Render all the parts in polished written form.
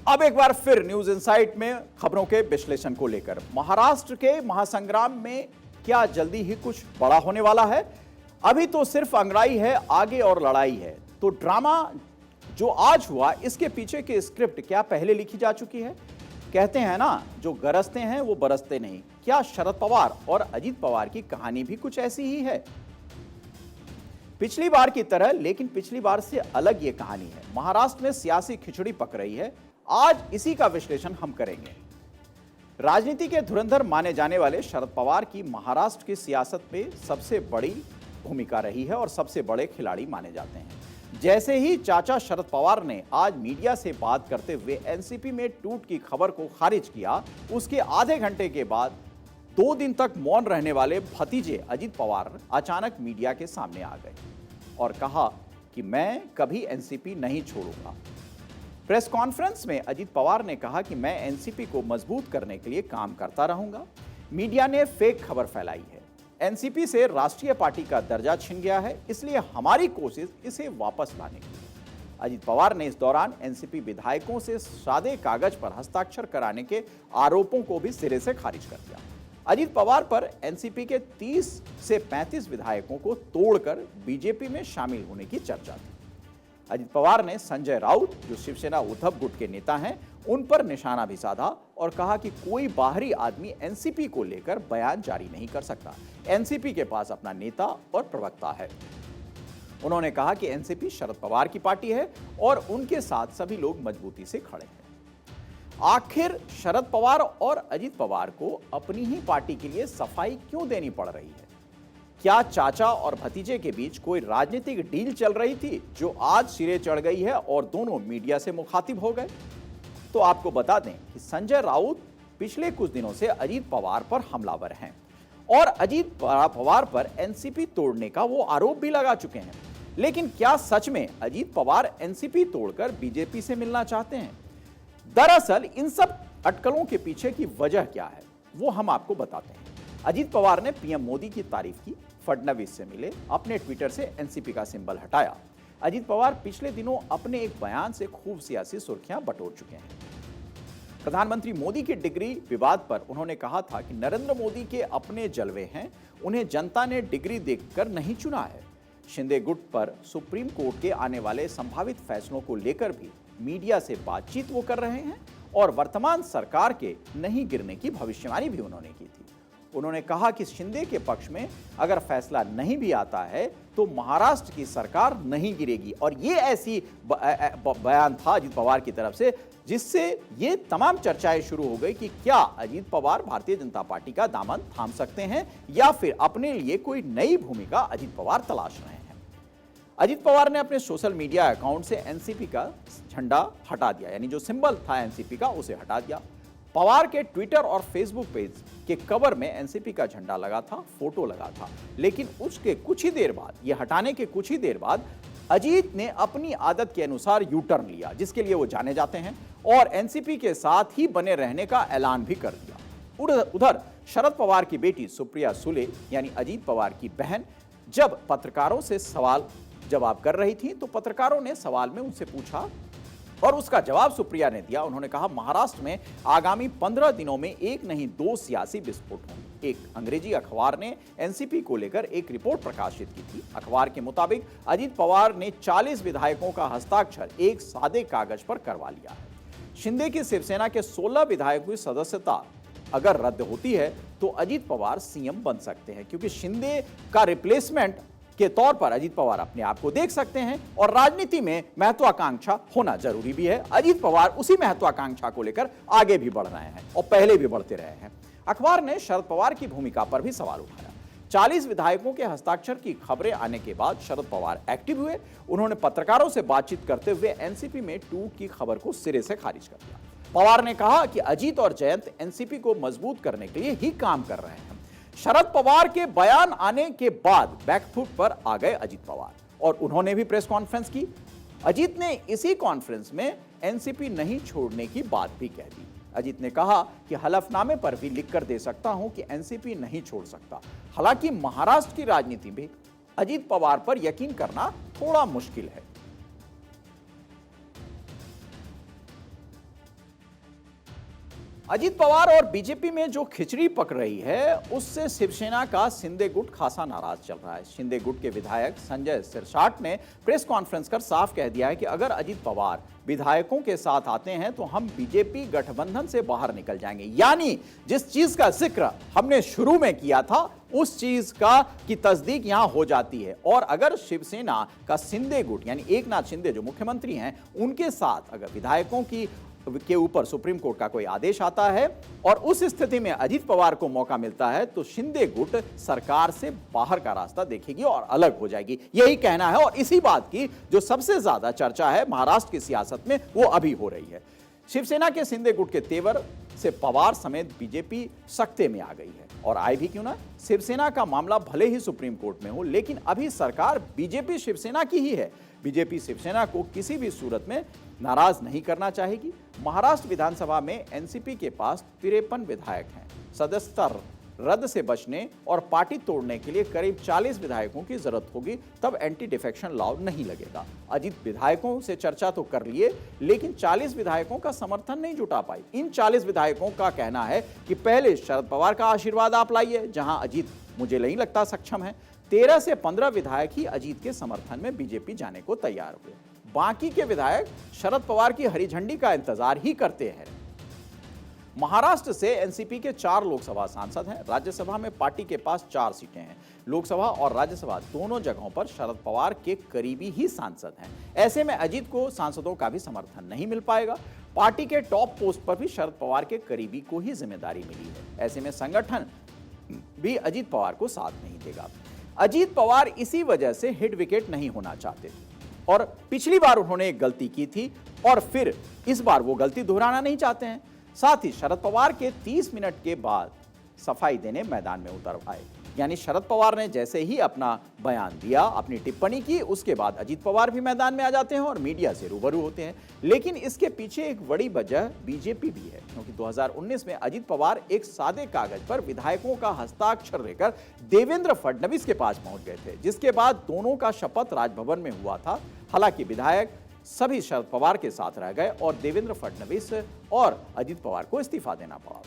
अब एक बार फिर न्यूज इनसाइट में खबरों के विश्लेषण को लेकर, महाराष्ट्र के महासंग्राम में क्या जल्दी ही कुछ बड़ा होने वाला है? अभी तो सिर्फ अंगड़ाई है, आगे और लड़ाई है। तो ड्रामा जो आज हुआ, इसके पीछे की स्क्रिप्ट क्या पहले लिखी जा चुकी है? कहते हैं ना, जो गरजते हैं वो बरसते नहीं। क्या शरद पवार और अजीत पवार की कहानी भी कुछ ऐसी ही है? पिछली बार की तरह, लेकिन पिछली बार से अलग ये कहानी है। महाराष्ट्र में सियासी खिचड़ी पक रही है। आज इसी का विश्लेषण हम करेंगे। राजनीति के धुरंधर माने जाने वाले शरद पवार की महाराष्ट्र की सियासत में सबसे बड़ी भूमिका रही है और सबसे बड़े खिलाड़ी माने जाते हैं। जैसे ही चाचा शरद पवार ने आज मीडिया से बात करते हुए एनसीपी में टूट की खबर को खारिज किया, उसके आधे घंटे के बाद 2 दिन तक मौन रहने वाले भतीजे अजीत पवार अचानक मीडिया के सामने आ गए और कहा कि मैं कभी एनसीपी नहीं छोड़ूंगा। प्रेस कॉन्फ्रेंस में अजीत पवार ने कहा कि मैं एनसीपी को मजबूत करने के लिए काम करता रहूंगा। मीडिया ने फेक खबर फैलाई है। एनसीपी से राष्ट्रीय पार्टी का दर्जा छिन गया है, इसलिए हमारी कोशिश इसे वापस लाने की है। अजीत पवार ने इस दौरान एनसीपी विधायकों से सादे कागज पर हस्ताक्षर कराने के आरोपों को भी सिरे से खारिज कर दिया। अजीत पवार पर एनसीपी के 30 से 35 विधायकों को तोड़कर बीजेपी में शामिल होने की चर्चा थी। अजीत पवार ने संजय राउत, जो शिवसेना उद्धव गुट के नेता हैं, उन पर निशाना भी साधा और कहा कि कोई बाहरी आदमी एनसीपी को लेकर बयान जारी नहीं कर सकता। एनसीपी के पास अपना नेता और प्रवक्ता है। उन्होंने कहा कि एनसीपी शरद पवार की पार्टी है और उनके साथ सभी लोग मजबूती से खड़े हैं। आखिर शरद पवार और अजीत पवार को अपनी ही पार्टी के लिए सफाई क्यों देनी पड़ रही है? क्या चाचा और भतीजे के बीच कोई राजनीतिक डील चल रही थी जो आज सिरे चढ़ गई है और दोनों मीडिया से मुखातिब हो गए? तो आपको बता दें कि संजय राउत पिछले कुछ दिनों से अजीत पवार पर हमलावर हैं और अजीत पवार पर एनसीपी तोड़ने का वो आरोप भी लगा चुके हैं। लेकिन क्या सच में अजीत पवार एनसीपी तोड़कर बीजेपी से मिलना चाहते हैं? दरअसल इन सब अटकलों के पीछे की वजह क्या है, वो हम आपको बताते हैं। अजीत पवार ने पीएम मोदी की तारीफ की, फडणवीस से मिले, अपने ट्विटर से एनसीपी का सिंबल हटाया। अजीत पवार पिछले दिनों अपने एक बयान से खूब सियासी सुर्खियां बटोर चुके हैं। प्रधानमंत्री मोदी के डिग्री विवाद पर उन्होंने कहा था कि नरेंद्र मोदी के अपने जलवे हैं, उन्हें जनता ने डिग्री देकर नहीं चुना है। शिंदे गुट पर सुप्रीम कोर्ट के आने वाले संभावित फैसलों को लेकर भी मीडिया से बातचीत वो कर रहे हैं और वर्तमान सरकार के नहीं गिरने की भविष्यवाणी भी उन्होंने की थी। उन्होंने कहा कि शिंदे के पक्ष में अगर फैसला नहीं भी आता है तो महाराष्ट्र की सरकार नहीं गिरेगी, और ये ऐसी बयान था अजीत पवार की तरफ से जिससे ये तमाम चर्चाएं शुरू हो गई कि क्या अजीत पवार भारतीय जनता पार्टी का दामन थाम सकते हैं या फिर अपने लिए कोई नई भूमिका अजीत पवार तलाश रहे हैं। अजीत पवार ने अपने सोशल मीडिया अकाउंट से एनसीपी का झंडा हटा दिया, यानी जो सिंबल था एनसीपी का उसे हटा दिया। पवार के ट्विटर और फेसबुक पेज के कवर में एनसीपी का झंडा लगा था, फोटो लगा था, लेकिन उसके कुछ ही देर बाद, ये हटाने के कुछ ही देर बाद, अजीत ने अपनी आदत के अनुसार यू टर्न लिया, जिसके लिए वो जाने जाते हैं, और एनसीपी के साथ ही बने रहने का ऐलान भी कर दिया। उधर शरद पवार की बेटी सुप्रिया सुले, यानी अजीत पवार की बहन, जब पत्रकारों से सवाल जवाब कर रही थी तो पत्रकारों ने सवाल में उनसे पूछा और उसका जवाब सुप्रिया ने दिया। उन्होंने कहा, महाराष्ट्र में आगामी 15 दिनों में एक नहीं 2 सियासी विस्फोट होंगे। एक अंग्रेजी अखबार ने एनसीपी को लेकर एक रिपोर्ट प्रकाशित की थी। अखबार के मुताबिक अजीत पवार ने 40 विधायकों का हस्ताक्षर एक सादे कागज पर करवा लिया है। शिंदे की शिवसेना के 16 विधायकों की सदस्यता अगर रद्द होती है तो अजीत पवार सीएम बन सकते हैं, क्योंकि शिंदे का रिप्लेसमेंट के तौर पर अजीत पवार अपने आप को देख सकते हैं और राजनीति में महत्वाकांक्षा होना जरूरी भी है। अजीत पवार उसी महत्वाकांक्षा को लेकर आगे भी बढ़ रहे हैं और पहले भी बढ़ते रहे हैं। अखबार ने शरद पवार की भूमिका पर भी सवाल उठाया। 40 विधायकों के हस्ताक्षर की खबरें आने के बाद शरद पवार एक्टिव हुए। उन्होंने पत्रकारों से बातचीत करते हुए एनसीपी में टूट की खबर को सिरे से खारिज कर दिया। पवार ने कहा कि अजीत और जयंत एनसीपी को मजबूत करने के लिए ही काम कर रहे हैं। शरद पवार के बयान आने के बाद बैकफुट पर आ गए अजीत पवार और उन्होंने भी प्रेस कॉन्फ्रेंस की। अजीत ने इसी कॉन्फ्रेंस में एनसीपी नहीं छोड़ने की बात भी कह दी। अजीत ने कहा कि हलफनामे पर भी लिखकर दे सकता हूं कि एनसीपी नहीं छोड़ सकता। हालांकि महाराष्ट्र की राजनीति में अजीत पवार पर यकीन करना थोड़ा मुश्किल है। अजीत पवार और बीजेपी में जो खिचड़ी पक रही है उससे शिवसेना का शिंदे गुट खासा नाराज चल रहा है। शिंदे गुट के विधायक संजय सिरसाट ने प्रेस कॉन्फ्रेंस कर साफ कह दिया है कि अगर अजीत पवार विधायकों के साथ आते हैं तो हम बीजेपी गठबंधन से बाहर निकल जाएंगे। यानी जिस चीज का जिक्र हमने शुरू में किया था उस चीज का की तस्दीक यहां हो जाती है। और अगर शिवसेना का शिंदे गुट यानी एकनाथ शिंदे जो मुख्यमंत्री हैं उनके साथ अगर विधायकों के ऊपर सुप्रीम कोर्ट का कोई आदेश आता है और उस स्थिति में अजीत पवार को मौका मिलता है तो शिंदे गुट सरकार से बाहर का रास्ता देखेगी और अलग हो जाएगी, यही कहना है। और इसी बात की जो सबसे ज्यादा चर्चा है महाराष्ट्र की सियासत में वो अभी हो रही है। शिवसेना के शिंदे गुट के तेवर से पवार समेत बीजेपी सख्ते में आ गई है। और आए भी क्यों ना, शिवसेना का मामला भले ही सुप्रीम कोर्ट में हो लेकिन अभी सरकार बीजेपी शिवसेना की ही है। बीजेपी शिवसेना को किसी भी सूरत में नाराज नहीं करना चाहेगी। महाराष्ट्र विधानसभा में एनसीपी के पास 53 विधायक हैं। सदस्यता रद्द से बचने और पार्टी तोड़ने के लिए करीब 40 विधायकों की जरूरत होगी, तब एंटी डिफेक्शन लॉ नहीं लगेगा। अजीत विधायकों से चर्चा तो कर लिए लेकिन 40 विधायकों का समर्थन नहीं जुटा पाई। इन 40 विधायकों का कहना है कि पहले शरद पवार का आशीर्वाद आप लाइए, जहां अजीत मुझे नहीं लगता सक्षम है। 13 से 15 विधायक ही अजीत के समर्थन में बीजेपी जाने को तैयार हुए। बाकी के विधायक शरद पवार की हरी झंडी का इंतजार ही करते हैं। महाराष्ट्र से एनसीपी के 4 लोकसभा सांसद हैं। राज्यसभा में पार्टी के पास 4 सीटें हैं। लोकसभा और राज्यसभा दोनों जगहों पर शरद पवार के करीबी ही सांसद हैं। ऐसे में अजीत को सांसदों का भी समर्थन नहीं मिल पाएगा। पार्टी के टॉप पोस्ट पर भी शरद पवार के करीबी को ही जिम्मेदारी मिली है। ऐसे में संगठन भी अजीत पवार को साथ नहीं देगा। अजीत पवार इसी वजह से हिट विकेट नहीं होना चाहते थे और पिछली बार उन्होंने एक गलती की थी और फिर इस बार वो गलती दोहराना नहीं चाहते हैं। साथ ही शरद पवार के 30 मिनट के बाद सफाई देने मैदान में उतर आए। यानी शरद पवार ने जैसे ही अपना बयान दिया, अपनी टिप्पणी की, उसके बाद अजीत पवार भी मैदान में आ जाते हैं और मीडिया से रूबरू होते हैं। लेकिन इसके पीछे एक बड़ी वजह बीजेपी भी है, क्योंकि 2019 में अजीत पवार एक सादे कागज पर विधायकों का हस्ताक्षर लेकर देवेंद्र फडणवीस के पास पहुंच गए थे, जिसके बाद दोनों का शपथ राजभवन में हुआ था। हालांकि विधायक सभी शरद पवार के साथ रह गए और देवेंद्र फडणवीस और अजीत पवार को इस्तीफा देना पड़ा।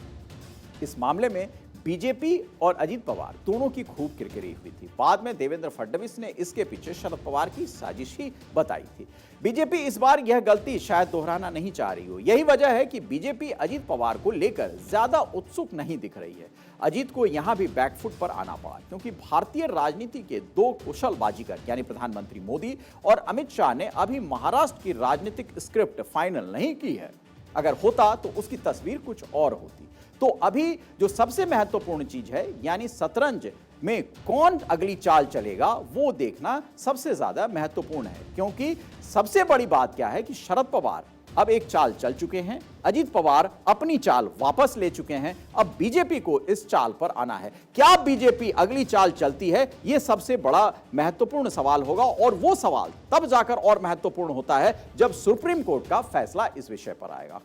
इस मामले में बीजेपी और अजीत पवार दोनों की खूब किरकिरी हुई थी। बाद में देवेंद्र फडणवीस ने इसके पीछे शरद पवार की साजिश ही बताई थी। बीजेपी इस बार यह गलती शायद दोहराना नहीं चाह रही हो। यही वजह है कि बीजेपी अजीत पवार को लेकर ज्यादा उत्सुक नहीं दिख रही है। अजीत को यहां भी बैकफुट पर आना पड़ा, क्योंकि भारतीय राजनीति के 2 कुशल बाजीगर यानी प्रधानमंत्री मोदी और अमित शाह ने अभी महाराष्ट्र की राजनीतिक स्क्रिप्ट फाइनल नहीं की है। अगर होता तो उसकी तस्वीर कुछ और होती। तो अभी जो सबसे महत्वपूर्ण चीज है यानी शतरंज में कौन अगली चाल चलेगा वो देखना सबसे ज्यादा महत्वपूर्ण है। क्योंकि सबसे बड़ी बात क्या है कि शरद पवार अब एक चाल चल चुके हैं, अजीत पवार अपनी चाल वापस ले चुके हैं। अब बीजेपी को इस चाल पर आना है। क्या बीजेपी अगली चाल चलती है, यह सबसे बड़ा महत्वपूर्ण सवाल होगा और वो सवाल तब जाकर और महत्वपूर्ण होता है जब सुप्रीम कोर्ट का फैसला इस विषय पर आएगा।